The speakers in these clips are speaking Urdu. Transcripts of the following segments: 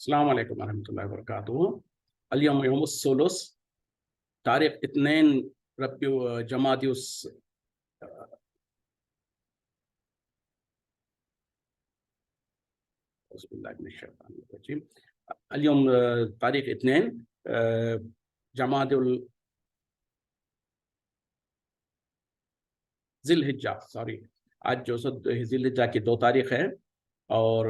السلام علیکم ورحمۃ اللہ وبرکاتہ۔ اليوم يوم الثلث، تاریخ 2 ربیع جمادی اليوم تاریخ 2 جمادی ذی الحجہ، آج جو ذی الحجہ کی 2 تاریخ ہے، اور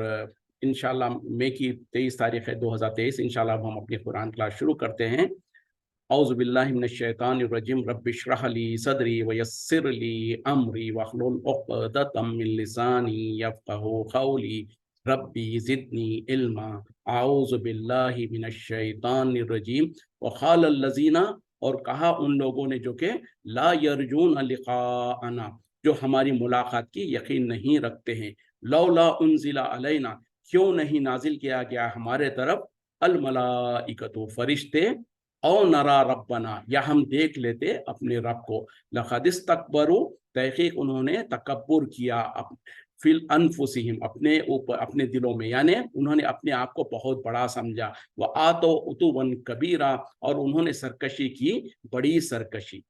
انشاءاللہ مئی کی 23 تاریخ ہے 2023۔ انشاءاللہ اب ہم اپنی قرآن کلاس شروع کرتے ہیں۔ اعوذ باللہ من الشیطان الرجیم، رب اشرح لی صدری ویسر لی امری واحلل عقدۃ من لسانی یفقہوا قولی ربی زدنی علما۔ اعوذ باللہ من الشیطان الرجیم، وقال الذین، اور کہا ان لوگوں نے جو کہ لا یرجون لقاءنا، جو ہماری ملاقات کی یقین نہیں رکھتے ہیں، لولا انزل علینا، کیوں نہیں نازل کیا گیا ہمارے طرف، الملائکۃ، فرشتے، او نرا ربنا، یا ہم دیکھ لیتے اپنے رب کو، لقد استکبروا، تحقیق انہوں نے تکبر کیا، فی انفسہم، اپنے اوپر، اپنے دلوں میں، یعنی انہوں نے اپنے آپ کو بہت بڑا سمجھا، وآتوا عتوا کبیرا، اور انہوں نے سرکشی کی، بڑی سرکشی۔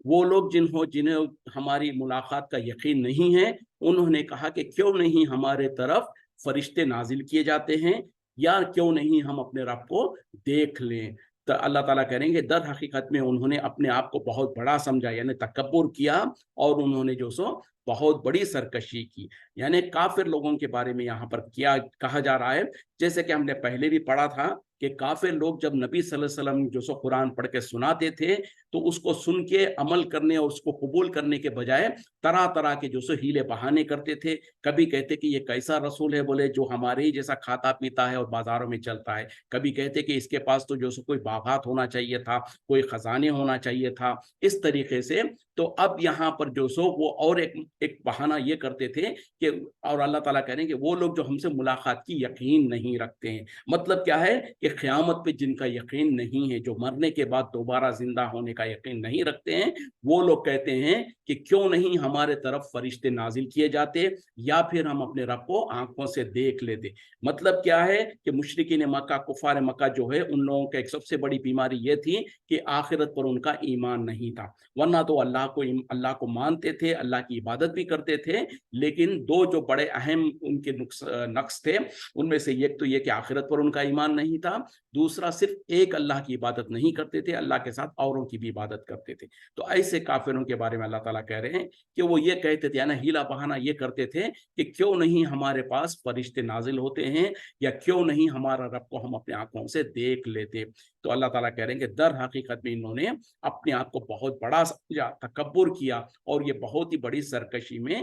وہ لوگ جنہیں ہماری ملاقات کا یقین نہیں ہے، انہوں نے کہا کہ کیوں نہیں ہمارے طرف فرشتے نازل کیے جاتے ہیں، یا کیوں نہیں ہم اپنے رب کو دیکھ لیں۔ تو اللہ تعالیٰ کہیں گے در حقیقت میں انہوں نے اپنے آپ کو بہت بڑا سمجھا، یعنی تکبر کیا، اور انہوں نے جو سو بہت بڑی سرکشی کی۔ یعنی کافر لوگوں کے بارے میں یہاں پر کیا کہا جا رہا ہے، جیسے کہ ہم نے پہلے بھی پڑھا تھا کہ کافر لوگ جب نبی صلی اللہ علیہ وسلم جو سو قرآن پڑھ کے سناتے تھے، تو اس کو سن کے عمل کرنے اور اس کو قبول کرنے کے بجائے طرح طرح کے جو سو ہیلے بہانے کرتے تھے۔ کبھی کہتے کہ یہ کیسا رسول ہے، بولے جو ہمارے ہی جیسا کھاتا پیتا ہے اور بازاروں میں چلتا ہے۔ کبھی کہتے کہ اس کے پاس تو جو سو کوئی باغات ہونا چاہیے تھا، کوئی خزانے ہونا چاہیے تھا، اس طریقے سے۔ تو اب یہاں پر جو سو وہ اور ایک بہانہ یہ کرتے تھے کہ، اور اللہ تعالیٰ کہہ رہے ہیں کہ وہ لوگ جو ہم سے ملاقات کی یقین نہیں رکھتے ہیں، مطلب کیا ہے کہ قیامت پہ جن کا یقین نہیں ہے، جو مرنے کے بعد دوبارہ زندہ ہونے کا یقین نہیں رکھتے ہیں، وہ لوگ کہتے ہیں کہ کیوں نہیں ہمارے طرف فرشتے نازل کیے جاتے، یا پھر ہم اپنے رب کو آنکھوں سے دیکھ لیتے۔ مطلب کیا ہے کہ مشرکین مکہ، کفار مکہ جو ہے، ان لوگوں کا ایک سب سے بڑی بیماری یہ تھی کہ آخرت پر ان کا ایمان نہیں تھا، ورنہ تو اللہ کو مانتے تھے، اللہ کی عبادت بھی کرتے تھے، لیکن 2 جو بڑے اہم ان کے نقص تھے، ان میں سے ایک تو یہ کہ آخرت پر ان کا ایمان نہیں تھا، دوسرا صرف ایک اللہ کی عبادت نہیں کرتے تھے، اللہ کے ساتھ اوروں کی بھی عبادت کرتے تھے۔ تو ایسے کافروں کے بارے میں اللہ تعالیٰ کہہ رہے ہیں کہ وہ یہ کہتے تھے، یعنی ہیلا بہانہ یہ کرتے تھے کہ کیوں نہیں ہمارے پاس فرشتے نازل ہوتے ہیں، یا کیوں نہیں ہمارا رب کو ہم اپنے آنکھوں سے دیکھ لیتے۔ تو اللہ تعالیٰ کہہ رہے ہیں کہ در حقیقت میں انہوں نے اپنے آپ کو بہت بڑا سمجھا، تکبر کیا، اور یہ بہت ہی بڑی سرکشی میں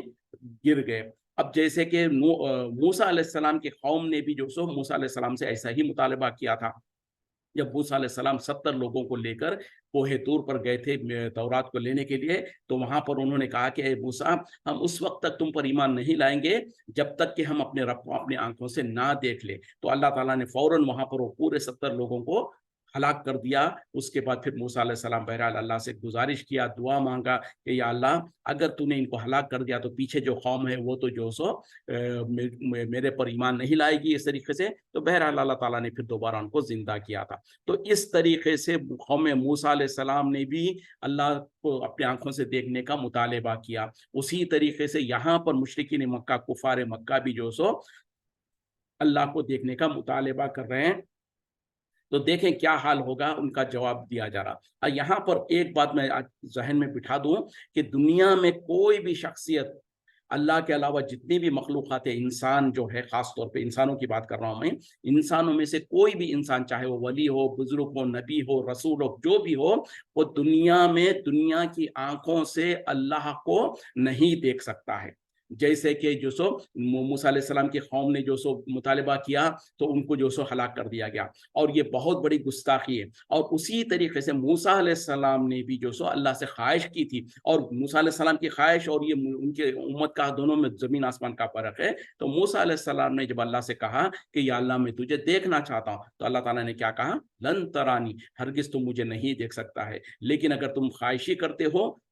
گر گئے۔ اب جیسے کہ موسیٰ علیہ السلام کے قوم نے بھی جو سو موسیٰ علیہ السلام سے ایسا ہی مطالبہ کیا تھا، جب موسیٰ علیہ السلام 70 لوگوں کو لے کر کوہ طور پر گئے تھے تورات کو لینے کے لیے، تو وہاں پر انہوں نے کہا کہ اے موسیٰ، ہم اس وقت تک تم پر ایمان نہیں لائیں گے جب تک کہ ہم اپنے رب کو اپنے آنکھوں سے نہ دیکھ لیں۔ تو اللہ تعالیٰ نے فوراً وہاں پر وہ پورے 70 لوگوں کو ہلاک کر دیا۔ اس کے بعد پھر موسیٰ علیہ السلام بہرحال اللہ سے گزارش کیا، دعا مانگا کہ یا اللہ، اگر تو نے ان کو ہلاک کر دیا تو پیچھے جو قوم ہے وہ تو جو سو میرے پر ایمان نہیں لائے گی اس طریقے سے۔ تو بہرحال اللہ تعالیٰ نے پھر دوبارہ ان کو زندہ کیا تھا۔ تو اس طریقے سے قوم موسیٰ علیہ السلام نے بھی اللہ کو اپنے آنکھوں سے دیکھنے کا مطالبہ کیا۔ اسی طریقے سے یہاں پر مشرکین مکہ، کفار مکہ بھی جو سو اللہ کو دیکھنے کا مطالبہ کر رہے ہیں۔ تو دیکھیں کیا حال ہوگا، ان کا جواب دیا جا رہا۔ یہاں پر ایک بات میں ذہن میں بٹھا دوں کہ دنیا میں کوئی بھی شخصیت، اللہ کے علاوہ جتنی بھی مخلوقات ہیں، انسان جو ہے، خاص طور پہ انسانوں کی بات کر رہا ہوں میں، انسانوں میں سے کوئی بھی انسان، چاہے وہ ولی ہو، بزرگ ہو، نبی ہو، رسول ہو، جو بھی ہو، وہ دنیا میں دنیا کی آنکھوں سے اللہ کو نہیں دیکھ سکتا ہے۔ جیسے کہ جو سو موسیٰ علیہ السلام کی قوم نے جو سو مطالبہ کیا تو ان کو جو سو ہلاک کر دیا گیا، اور یہ بہت بڑی گستاخی ہے۔ اور اسی طریقے سے موسیٰ علیہ السلام نے بھی جو سو اللہ سے خواہش کی تھی، اور موسیٰ علیہ السلام کی خواہش اور یہ ان کے امت کا دونوں میں زمین آسمان کا فرق ہے۔ تو موسیٰ علیہ السلام نے جب اللہ سے کہا کہ یا اللہ میں تجھے دیکھنا چاہتا ہوں، تو اللہ تعالیٰ نے کیا کہا، لن ترانی، ہرگز تم مجھے نہیں دیکھ سکتا ہے، لیکن اگر تم خواہشی کرتے ہو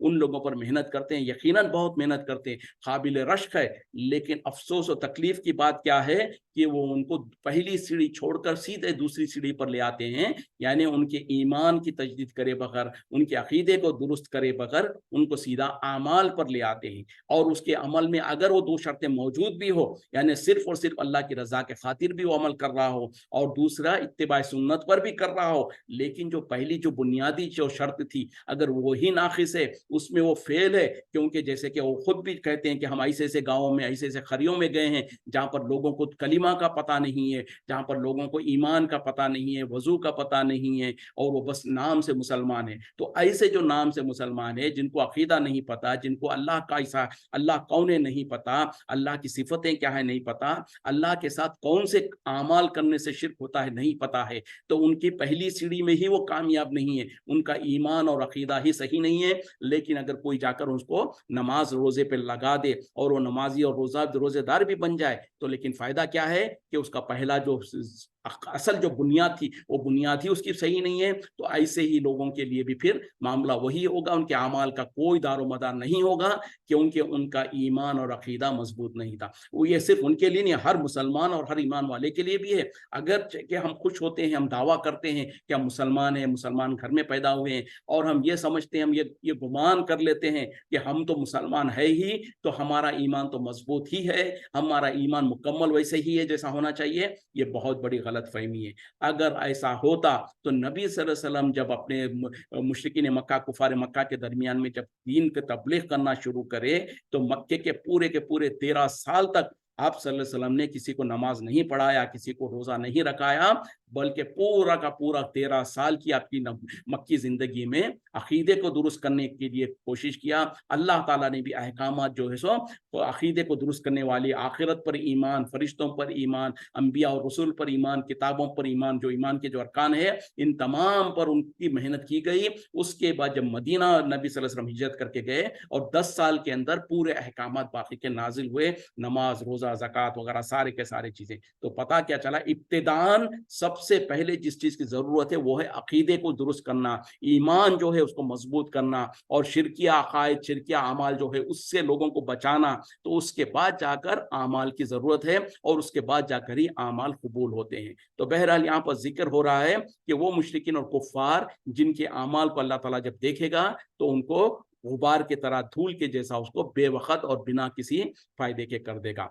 ان لوگوں پر محنت کرتے ہیں، یقیناً بہت محنت کرتے ہیں، قابل رشک ہے، لیکن افسوس و تکلیف کی بات کیا ہے کہ وہ ان کو پہلی سیڑھی چھوڑ کر سیدھے دوسری سیڑھی پر لے آتے ہیں، یعنی ان کے ایمان کی تجدید کرے بغیر، ان کے عقیدے کو درست کرے بغیر ان کو سیدھا اعمال پر لے آتے ہیں، اور اس کے عمل میں اگر وہ دو شرطیں موجود بھی ہو، یعنی صرف اور صرف اللہ کی رضا کے خاطر بھی وہ عمل کر رہا ہو، اور دوسرا اتباع سنت پر بھی کر رہا ہو، لیکن جو پہلی جو بنیادی جو شرط تھی اگر وہی ناقص ہے، اس میں وہ فیل ہے، کیونکہ جیسے کہ وہ خود بھی کہتے ہیں کہ ہم ایسے ایسے گاؤں میں ایسے ایسے خریوں میں گئے ہیں جہاں پر لوگوں کو کلمہ کا پتہ نہیں ہے، جہاں پر لوگوں کو ایمان کا پتہ نہیں ہے، وضو کا پتہ نہیں ہے، اور وہ بس نام سے مسلمان ہے۔ تو ایسے جو نام سے مسلمان ہے، جن کو عقیدہ نہیں پتا، جن کو اللہ کا ایسا اللہ کون ہے نہیں پتا، اللہ کی صفتیں کیا ہے نہیں پتا، اللہ کے ساتھ کون سے اعمال کرنے سے شرک ہوتا ہے نہیں پتا ہے، تو ان کی پہلی سیڑھی میں ہی وہ کامیاب نہیں ہے، ان کا ایمان اور عقیدہ ہی صحیح نہیں ہے۔ لیکن اگر کوئی جا کر اس کو نماز روزے پہ لگا دے اور وہ نمازی اور روزے دار بھی بن جائے، تو لیکن فائدہ کیا ہے کہ اس کا پہلا جو اصل جو بنیاد تھی وہ بنیاد ہی اس کی صحیح نہیں ہے، تو ایسے ہی لوگوں کے لیے بھی پھر معاملہ وہی ہوگا، ان کے اعمال کا کوئی دار و مدار نہیں ہوگا، کیونکہ ان کا ایمان اور عقیدہ مضبوط نہیں تھا۔ وہ یہ صرف ان کے لیے نہیں، ہر مسلمان اور ہر ایمان والے کے لیے بھی ہے۔ اگر کہ ہم خوش ہوتے ہیں، ہم دعویٰ کرتے ہیں کہ ہم مسلمان ہیں، مسلمان گھر میں پیدا ہوئے ہیں، اور ہم یہ سمجھتے ہیں، ہم یہ گمان کر لیتے ہیں کہ ہم تو مسلمان ہے ہی، تو ہمارا ایمان تو مضبوط ہی ہے، ہمارا ایمان مکمل ویسے ہی ہے جیسا ہونا چاہیے، یہ بہت بڑی غلط فہمی ہے۔ اگر ایسا ہوتا تو نبی صلی اللہ علیہ وسلم جب اپنے مشرکین مکہ، کفار مکہ کے درمیان میں جب دین کی تبلیغ کرنا شروع کرے، تو مکے کے پورے 13 سال تک آپ صلی اللہ علیہ وسلم نے کسی کو نماز نہیں پڑھایا، کسی کو روزہ نہیں رکھایا، بلکہ پورا کا پورا 13 سال کی آپ کی مکی زندگی میں عقیدے کو درست کرنے کے لیے کوشش کیا۔ اللہ تعالیٰ نے بھی احکامات جو ہے سو عقیدے کو درست کرنے والی، آخرت پر ایمان، فرشتوں پر ایمان، انبیاء اور رسول پر ایمان، کتابوں پر ایمان، جو ایمان کے جو ارکان ہے، ان تمام پر ان کی محنت کی گئی۔ اس کے بعد جب مدینہ نبی صلی اللہ علیہ وسلم ہجرت کر کے گئے اور 10 سال کے اندر پورے احکامات باقی کے نازل ہوئے، نماز، روزہ، زکوٰۃ وغیرہ سارے کے سارے چیزیں، تو پتہ کیا چلا، ابتداءً سب سے پہلے جس چیز کی ضرورت ہے وہ ہے عقیدے کو درست کرنا، ایمان جو ہے اس کو مضبوط کرنا، اور شرکیہ عقائد، شرکیہ اعمال جو ہے اس سے لوگوں کو بچانا، تو اس کے بعد جا کر اعمال کی ضرورت ہے، اور اس کے بعد جا کر ہی اعمال قبول ہوتے ہیں۔ تو بہرحال یہاں پر ذکر ہو رہا ہے کہ وہ مشرکین اور کفار جن کے اعمال کو اللہ تعالیٰ جب دیکھے گا تو ان کو غبار کی طرح، دھول کے جیسا اس کو بے وقت اور بنا کسی فائدے کے کر دے گا۔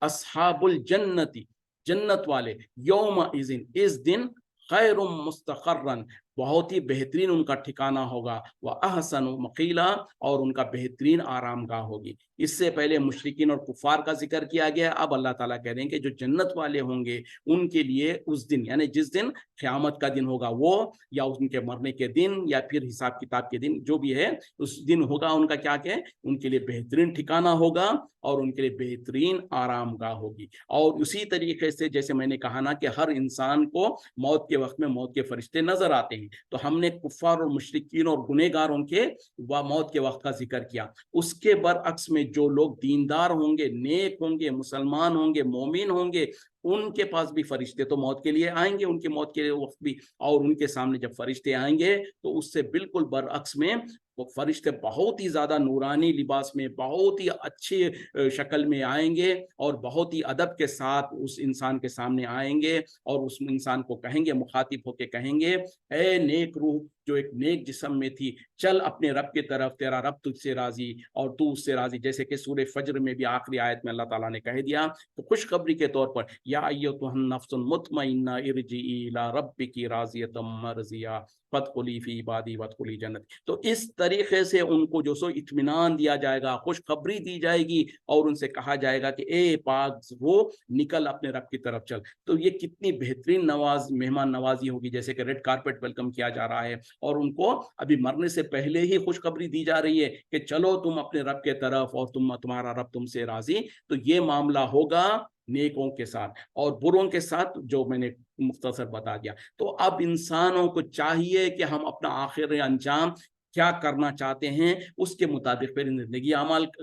اصحاب الجنتی، جنت والے، یوم اذن، اس دن، خیر مستقرن، بہت ہی بہترین ان کا ٹھکانہ ہوگا، وَأَحْسَنُ مَقِيلًا، اور ان کا بہترین آرام گاہ ہوگی۔ اس سے پہلے مشرکین اور کفار کا ذکر کیا گیا، اب اللہ تعالیٰ کہہ رہے ہیں کہ جو جنت والے ہوں گے ان کے لیے اس دن، یعنی جس دن قیامت کا دن ہوگا وہ، یا ان کے مرنے کے دن، یا پھر حساب کتاب کے دن، جو بھی ہے اس دن ہوگا ان کا کیا کہ ان کے لیے بہترین ٹھکانہ ہوگا اور ان کے لیے بہترین آرام گاہ ہوگی۔ اور اسی طریقے سے جیسے میں نے کہا نا کہ ہر انسان کو موت کے وقت میں موت کے فرشتے نظر آتے ہیں، تو ہم نے کفار اور مشرکین اور گنہگاروں کے موت کے وقت کا ذکر کیا۔ اس کے برعکس میں جو لوگ دیندار ہوں گے، نیک ہوں گے، مسلمان ہوں گے، مومن ہوں گے، ان کے پاس بھی فرشتے تو موت کے لیے آئیں گے، ان کے موت کے وقت بھی، اور ان کے سامنے جب فرشتے آئیں گے تو اس سے بالکل برعکس میں وہ فرشتے بہت ہی زیادہ نورانی لباس میں، بہت ہی اچھی شکل میں آئیں گے، اور بہت ہی ادب کے ساتھ اس انسان کے سامنے آئیں گے، اور اس انسان کو کہیں گے، مخاطب ہو کے کہیں گے، اے نیک روح جو ایک نیک جسم میں تھی، چل اپنے رب کی طرف، تیرا رب تجھ سے راضی اور تو اس سے راضی، جیسے کہ سورہ فجر میں بھی آخری آیت میں اللہ تعالیٰ نے کہہ دیا۔ تو خوشخبری کے طور پر، یا ایتھا النفس المطمئنہ ارجعی الی ربک راضیۃ مرضیہ فادخلی فی عبادی وادخلی جنت۔ تو اس طریقے سے ان کو جو سو اطمینان دیا جائے گا، خوشخبری دی جائے گی، اور ان سے کہا جائے گا کہ اے پاک وہ نکل اپنے رب کی طرف چل۔ تو یہ کتنی بہترین مہمان نوازی ہوگی، جیسے کہ ریڈ کارپٹ ویلکم کیا جا رہا ہے، اور ان کو ابھی مرنے سے پہلے ہی خوشخبری دی جا رہی ہے کہ چلو تم اپنے رب کے طرف، اور تمہارا رب تم سے راضی۔ تو یہ معاملہ ہوگا نیکوں کے ساتھ، اور بروں کے ساتھ جو میں نے مختصر بتا دیا۔ تو اب انسانوں کو چاہیے کہ ہم اپنا آخری انجام کیا کرنا چاہتے ہیں اس کے مطابق پھر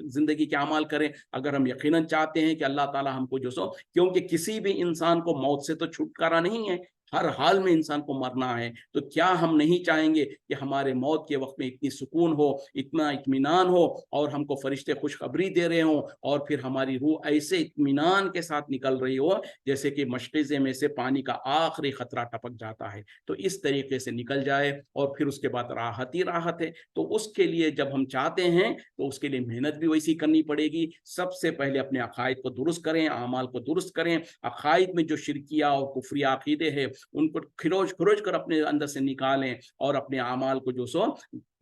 زندگی کے اعمال کریں۔ اگر ہم یقیناً چاہتے ہیں کہ اللہ تعالیٰ ہم کو جو سو، کیونکہ کسی بھی انسان کو موت سے تو چھٹکارا نہیں ہے، ہر حال میں انسان کو مرنا ہے، تو کیا ہم نہیں چاہیں گے کہ ہمارے موت کے وقت میں اتنی سکون ہو، اتنا اطمینان ہو، اور ہم کو فرشتے خوشخبری دے رہے ہوں، اور پھر ہماری روح ایسے اطمینان کے ساتھ نکل رہی ہو جیسے کہ مشقزے میں سے پانی کا آخری خطرہ ٹپک جاتا ہے، تو اس طریقے سے نکل جائے، اور پھر اس کے بعد راحت ہی راحت ہے۔ تو اس کے لیے جب ہم چاہتے ہیں تو اس کے لیے محنت بھی ویسی کرنی پڑے گی۔ سب سے پہلے اپنے عقائد کو درست کریں، اعمال کو درست کریں، عقائد میں جو شرکیہ اور کفری عقیدے ہیں ان کو کھروچ کر اپنے اندر سے نکالیں، اور اپنے اعمال کو جو سو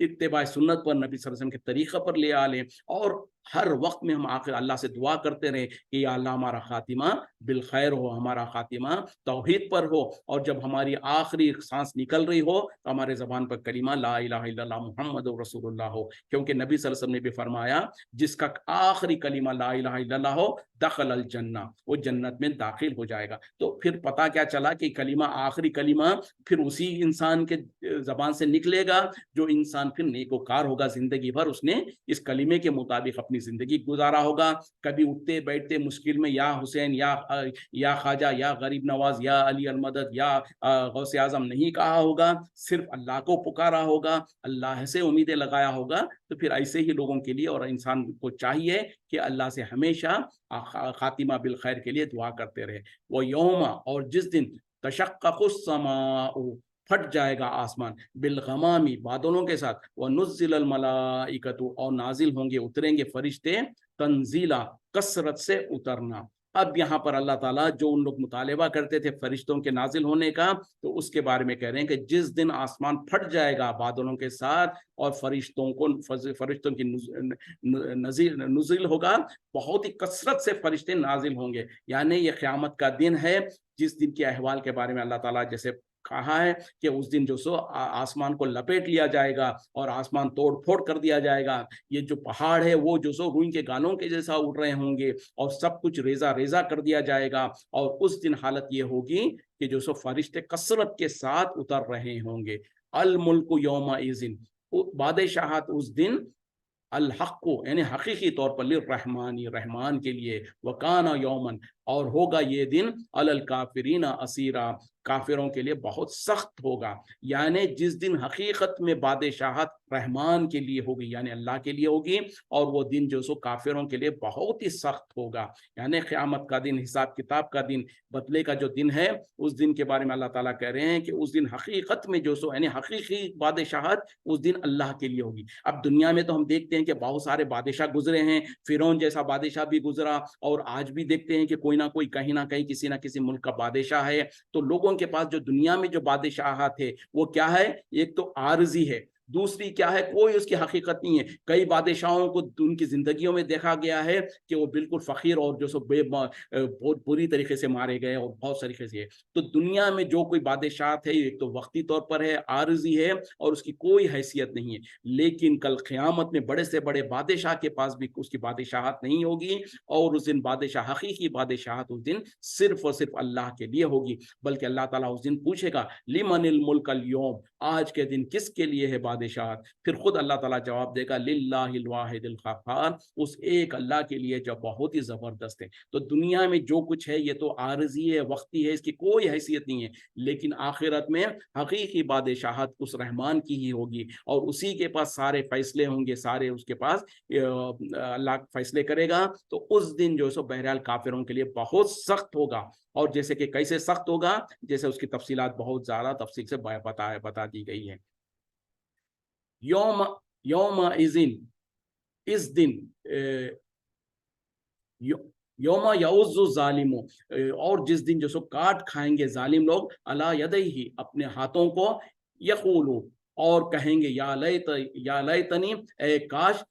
اتباع سنت پر، نبی صلی اللہ علیہ وسلم کے طریقہ پر لے آ لیں، اور ہر وقت میں ہم آخر اللہ سے دعا کرتے رہیں کہ یا اللہ ہمارا خاتمہ بالخیر ہو، ہمارا خاتمہ توحید پر ہو، اور جب ہماری آخری سانس نکل رہی ہو تو ہمارے زبان پر کلمہ لا الہ الا اللہ محمد رسول اللہ ہو، کیونکہ نبی صلی اللہ علیہ وسلم نے بھی فرمایا جس کا آخری کلمہ لا الہ الا اللہ ہو دخل الجنہ، وہ جنت میں داخل ہو جائے گا۔ تو پھر پتہ کیا چلا کہ کلمہ، آخری کلمہ پھر اسی انسان کے زبان سے نکلے گا جو انسان پھر نیکوکار ہوگا، زندگی بھر اس نے اس کلمے کے مطابق اپنی زندگی گزارا ہوگا، کبھی اٹھتے بیٹھتے مشکل میں یا حسین یا خواجہ یا غریب نواز یا علی المدد یا غوث اعظم نہیں کہا ہوگا، صرف اللہ کو پکارا ہوگا، اللہ سے امیدیں لگایا ہوگا۔ تو پھر ایسے ہی لوگوں کے لیے اور انسان کو چاہیے کہ اللہ سے ہمیشہ خاتمہ بالخیر کے لیے دعا کرتے رہے۔ وہ یوم، اور جس دن تشقق السماء، پھٹ جائے گا آسمان، بالغمامی، بادلوں کے ساتھ، ونزل الملائکۃ، اور نازل ہوں گے، اتریں گے فرشتے، تنزیلا، کثرت سے اترنا۔ اب یہاں پر اللہ تعالیٰ جو ان لوگ مطالبہ کرتے تھے فرشتوں کے نازل ہونے کا، تو اس کے بارے میں کہہ رہے ہیں کہ جس دن آسمان پھٹ جائے گا بادلوں کے ساتھ اور فرشتوں کی نزول ہوگا، بہت ہی کثرت سے فرشتے نازل ہوں گے، یعنی یہ قیامت کا دن ہے جس دن کے احوال کے بارے میں اللہ تعالیٰ جیسے کہا ہے کہ اس دن جو سو آسمان کو لپیٹ لیا جائے گا اور آسمان توڑ پھوڑ کر دیا جائے گا، یہ جو پہاڑ ہے وہ جو سو روئی کے گالوں کے جیسا اڑ رہے ہوں گے، اور سب کچھ ریزہ ریزہ کر دیا جائے گا، اور اس دن حالت یہ ہوگی کہ جو سو فرشتے کثرت کے ساتھ اتر رہے ہوں گے۔ الملک یومئذ، بادشاہت اس دن، الحق کو یعنی حقیقی طور پر للرحمانی، رحمان کے لیے، وکانا یومن، اور ہوگا یہ دن، علی الکافرین اسیرا، کافروں کے لیے بہت سخت ہوگا، یعنی جس دن حقیقت میں بادشاہت رحمان کے لیے ہوگی یعنی اللہ کے لیے ہوگی، اور وہ دن جو سو کافروں کے لیے بہت ہی سخت ہوگا، یعنی قیامت کا دن، حساب کتاب کا دن، بدلے کا جو دن ہے، اس دن کے بارے میں اللہ تعالیٰ کہہ رہے ہیں کہ اس دن حقیقت میں جو سو یعنی حقیقی بادشاہت اس دن اللہ کے لیے ہوگی۔ اب دنیا میں تو ہم دیکھتے ہیں کہ بہت سارے بادشاہ گزرے ہیں، فرعون جیسا بادشاہ بھی گزرا، اور آج بھی دیکھتے ہیں کہ کوئی نہ کوئی کہیں نہ کہیں کسی نہ کسی ملک کا بادشاہ ہے۔ تو لوگوں کے پاس جو دنیا میں جو بادشاہت ہے وہ کیا ہے؟ ایک تو عارضی ہے، دوسری کیا ہے؟ کوئی اس کی حقیقت نہیں ہے۔ کئی بادشاہوں کو ان کی زندگیوں میں دیکھا گیا ہے کہ وہ بالکل فقیر اور جو سو بہت بری طریقے سے مارے گئے اور بہت طریقے سے۔ تو دنیا میں جو کوئی بادشاہت ہے ایک تو وقتی طور پر ہے، عارضی ہے، اور اس کی کوئی حیثیت نہیں ہے، لیکن کل قیامت میں بڑے سے بڑے بادشاہ کے پاس بھی اس کی بادشاہت نہیں ہوگی، اور اس دن بادشاہ، حقیقی بادشاہت اس دن صرف اور صرف اللہ کے لیے ہوگی، بلکہ اللہ تعالیٰ اس دن پوچھے گا لمن الملک اليوم، آج کے دن کس کے لیے ہے بادشاہت؟ پھر خود اللہ تعالیٰ جواب دے گا للہ الواحد القہار، اس ایک اللہ کے لیے جو بہت ہی زبردست ہے۔ تو دنیا میں جو کچھ ہے یہ تو عارضی ہے، وقتی ہے، اس کی کوئی حیثیت نہیں ہے، لیکن آخرت میں حقیقی بادشاہت اس رحمان کی ہی ہوگی، اور اسی کے پاس سارے فیصلے ہوں گے، سارے اس کے پاس اللہ فیصلے کرے گا۔ تو اس دن جو سو بہرحال کافروں کے لیے بہت سخت ہوگا، اور جیسے کہ کیسے سخت ہوگا، جیسے اس کی تفصیلات بہت زیادہ تفصیل سے بتا دی گئی ہے۔ یوم اذن، اس دن، یوم یعض الظالم، اور جس دن جو سو کاٹ کھائیں گے ظالم لوگ، علی یدیہ، اپنے ہاتھوں کو، یقولو، اور کہیں گے یا لیتنی، اے کاش،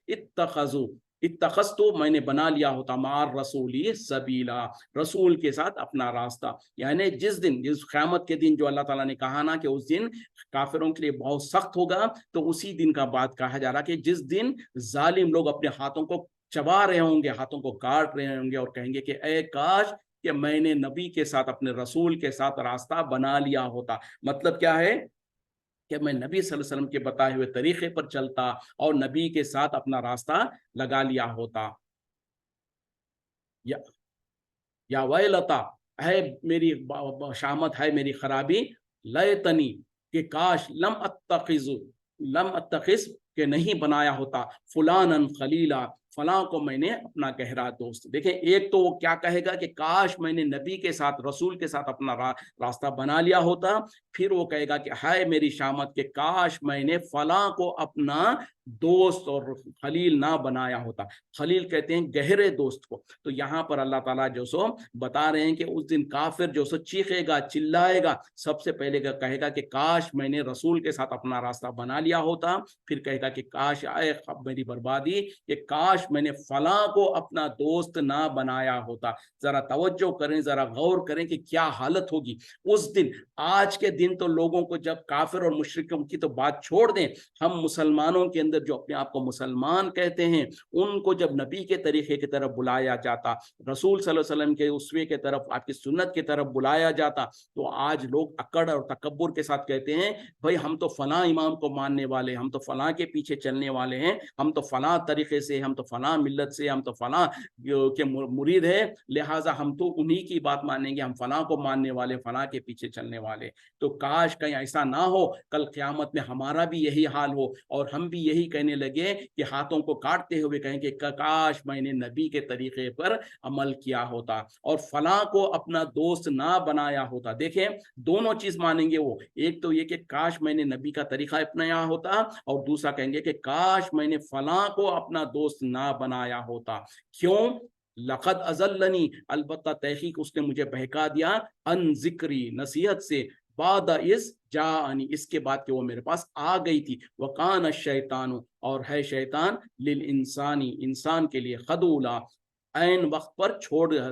اتخذتو، میں نے بنا لیا ہوتا، مع رسولی سبیلا، رسول کے ساتھ اپنا راستہ، یعنی جس دن، جس قیامت کے دن جو اللہ تعالیٰ نے کہا نا کہ اس دن کافروں کے لیے بہت سخت ہوگا، تو اسی دن کا بات کہا جا رہا کہ جس دن ظالم لوگ اپنے ہاتھوں کو چبا رہے ہوں گے، ہاتھوں کو کاٹ رہے ہوں گے، اور کہیں گے کہ اے کاش کہ میں نے نبی کے ساتھ، اپنے رسول کے ساتھ راستہ بنا لیا ہوتا۔ مطلب کیا ہے کہ میں نبی صلی اللہ علیہ وسلم کے بتائے ہوئے طریقے پر چلتا اور نبی کے ساتھ اپنا راستہ لگا لیا ہوتا۔ یا ویلتا، ہے میری شامت ہے میری خرابی، لیتنی کہ کاش لم اتخذ کہ نہیں بنایا ہوتا فلانن خلیلا فلاں کو میں نے اپنا گہرا دوست۔ دیکھیں ایک تو وہ کیا کہے گا کہ کاش میں نے نبی کے ساتھ رسول کے ساتھ اپنا راستہ بنا لیا ہوتا، پھر وہ کہے گا کہ ہائے میری شامت کہ کاش میں نے فلاں کو اپنا دوست اور خلیل نہ بنایا ہوتا۔ خلیل کہتے ہیں گہرے دوست کو۔ تو یہاں پر اللہ تعالیٰ جو سو بتا رہے ہیں کہ اس دن کافر جو سو چیخے گا چلائے گا، سب سے پہلے کہے گا کہ کاش میں نے رسول کے ساتھ اپنا راستہ بنا لیا ہوتا، پھر کہے گا کہ کاش آئے میری بربادی کہ کاش میں نے فلاں کو اپنا دوست نہ بنایا ہوتا۔ ذرا توجہ کریں، ذرا غور کریں کہ کیا حالت ہوگی اس دن۔ آج کے دن تو لوگوں کو جب کافر اور مشرکوں کی تو بات چھوڑ دیں، ہم مسلمانوں کے اندر جو اپنے آپ کو مسلمان کہتے ہیں ان کو جب نبی کے طریقے کی طرف بلایا جاتا، رسول صلی اللہ علیہ وسلم کے اسوے کی طرف، آپ کی سنت کی طرف بلایا جاتا، تو آج لوگ اکڑ اور تکبر کے ساتھ کہتے ہیں بھائی ہم تو فلاں امام کو ماننے والے، ہم تو فلاں کے پیچھے چلنے والے ہیں، ہم تو فلاں طریقے سے، ہم تو فلاں ملت سے، ہم تو فلاں کے مرید ہیں، لہٰذا ہم تو انہی کی بات مانیں گے، ہم فلاں کو ماننے والے، فلاں کے پیچھے چلنے والے۔ تو کاش کہیں ایسا نہ ہو کل قیامت میں ہمارا بھی یہی حال ہو اور ہم بھی یہی کہنے لگے کہ ہاتھوں کو کاٹتے ہوئے کہیں کہ کاش میں نے نبی کے طریقے پر عمل کیا ہوتا اور فلاں کو اپنا دوست نہ بنایا ہوتا۔ دیکھیں دونوں چیز مانیں گے وہ، ایک تو یہ کہ کاش میں نے نبی کا طریقہ اپنایا ہوتا، اور دوسرا کہیں گے کہ کاش میں نے فلاں کو اپنا دوست نہ بنایا ہوتا۔ کیوں؟ لقد اضلنی، البتہ تحقیق اس نے مجھے بہکا دیا، ان ذکری، نصیحت سے، بعد از جاءنی، اس کے بعد کہ وہ میرے پاس آ گئی تھی، وکان الشیطان، اور ہے شیطان، للانسانی، انسان کے لیے، خذولا، عین وقت پر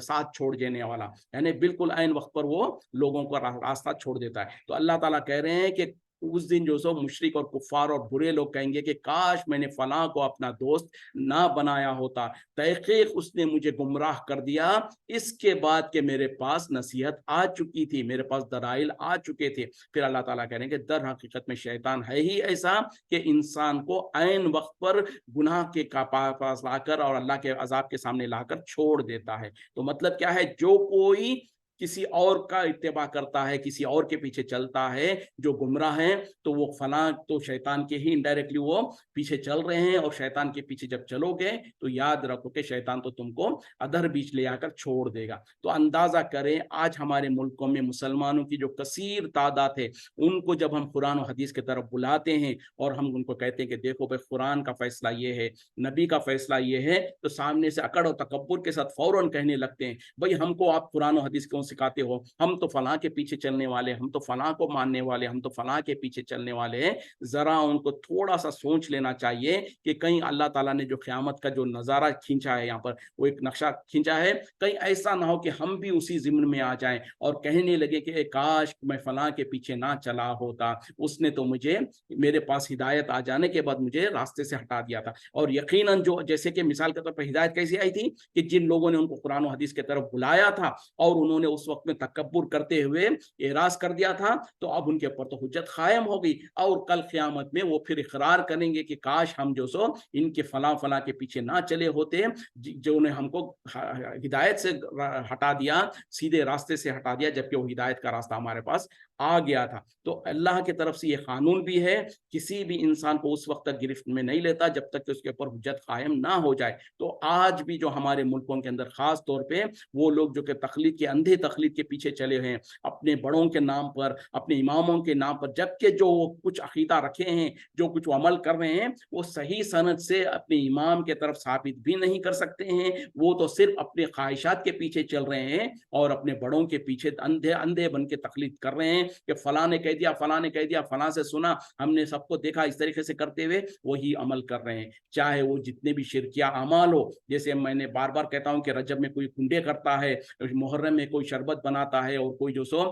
ساتھ چھوڑ دینے والا، یعنی بالکل عین وقت پر وہ لوگوں کو راستہ چھوڑ دیتا ہے۔ تو اللہ تعالیٰ کہہ رہے ہیں کہ اس دن جو سو مشرک اور کفار اور برے لوگ کہیں گے کہ کاش میں نے فلاں کو اپنا دوست نہ بنایا ہوتا، تحقیق اس نے مجھے گمراہ کر دیا، اس کے بعد کہ میرے پاس نصیحت آ چکی تھی، میرے پاس دلائل آ چکے تھے۔ پھر اللہ تعالیٰ کہہ رہے ہیں کہ در حقیقت میں شیطان ہے ہی ایسا کہ انسان کو عین وقت پر گناہ کے پاس لا کر اور اللہ کے عذاب کے سامنے لا کر چھوڑ دیتا ہے۔ تو مطلب کیا ہے، جو کوئی کسی اور کا اتباع کرتا ہے، کسی اور کے پیچھے چلتا ہے، جو گمراہ ہیں، تو وہ فلاں تو شیطان کے ہی انڈائریکٹلی وہ پیچھے چل رہے ہیں، اور شیطان کے پیچھے جب چلو گے تو یاد رکھو کہ شیطان تو تم کو ادھر بیچ لے آ کر چھوڑ دے گا۔ تو اندازہ کریں آج ہمارے ملکوں میں مسلمانوں کی جو کثیر تعداد ہے، ان کو جب ہم قرآن و حدیث کی طرف بلاتے ہیں اور ہم ان کو کہتے ہیں کہ دیکھو بھائی قرآن کا فیصلہ یہ ہے، نبی کا فیصلہ یہ ہے، تو سامنے سے اکڑ و تکبر کے ساتھ فوراً کہنے لگتے ہیں بھائی ہم کو آپ قرآن و حدیث کیوں سکھاتے ہو، ہم تو فلاں کے پیچھے چلنے والے، ہم تو فلاں کو ماننے والے، ہم تو فلاں کے پیچھے چلنے والے ہیں۔ ذرا ان کو تھوڑا سا سوچ لینا چاہیے کہ کہیں اللہ تعالیٰ نے جو قیامت کا جو نظارہ کھینچا ہے، یہاں پر وہ ایک نقشہ کھینچا ہے، کہیں ایسا نہ ہو کہ ہم بھی اسی ضمن میں آ جائیں اور کہنے لگے کہ کاش میں فلاں کے پیچھے نہ چلا ہوتا، اس نے تو مجھے میرے پاس ہدایت آ جانے کے بعد مجھے راستے سے ہٹا دیا تھا۔ اور یقیناً جو جیسے کہ مثال کے طور پر ہدایت کیسی آئی تھی کہ جن لوگوں نے ان کو قرآن و حدیث کی طرف بلایا تھا اور انہوں نے اس وقت میں تکبر کرتے ہوئے اعراض کر دیا تھا، تو اب ان کے اوپر تو حجت قائم ہو گئی، اور کل قیامت میں وہ پھر اقرار کریں گے کہ کاش ہم جو سو ان کے فلاں فلاں کے پیچھے نہ چلے ہوتے، جو نے ہم کو ہدایت سے ہٹا دیا، سیدھے راستے سے ہٹا دیا، جبکہ وہ ہدایت کا راستہ ہمارے پاس آ گیا تھا۔ تو اللہ کی طرف سے یہ قانون بھی ہے، کسی بھی انسان کو اس وقت تک گرفت میں نہیں لیتا جب تک کہ اس کے اوپر حجت قائم نہ ہو جائے۔ تو آج بھی جو ہمارے ملکوں کے اندر خاص طور پہ وہ لوگ جو کہ تقلید کے اندھے تقلید کے پیچھے چلے ہیں، اپنے بڑوں کے نام پر، اپنے اماموں کے نام پر، جبکہ جو کچھ عقیدہ رکھے ہیں، جو کچھ عمل کر رہے ہیں، وہ صحیح سند سے اپنے امام کے طرف ثابت بھی نہیں کر سکتے ہیں، وہ تو صرف اپنے خواہشات کے پیچھے چل رہے ہیں اور اپنے بڑوں کے پیچھے اندھے بن کے تقلید کر رہے ہیں کہ فلاں نے کہہ دیا، فلاں نے کہہ دیا، فلاں سے سنا، ہم نے سب کو دیکھا اس طریقے سے کرتے ہوئے، وہی عمل کر رہے ہیں، چاہے وہ جتنے بھی شرکیہ اعمال ہو۔ جیسے میں نے بار بار کہتا ہوں کہ رجب میں کوئی کنڈے کرتا ہے، محرم میں کوئی شربت بناتا ہے، اور کوئی جو سو